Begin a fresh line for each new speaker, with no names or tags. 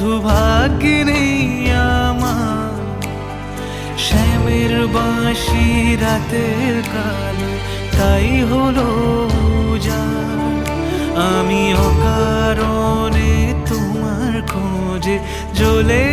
শুধু ভাগ্যে নেই আমার শ্যামের বাঁশি রাতের কালো, তাই হলো উজাড়। আমি অকারণে তোমার খোঁজে জ্বলে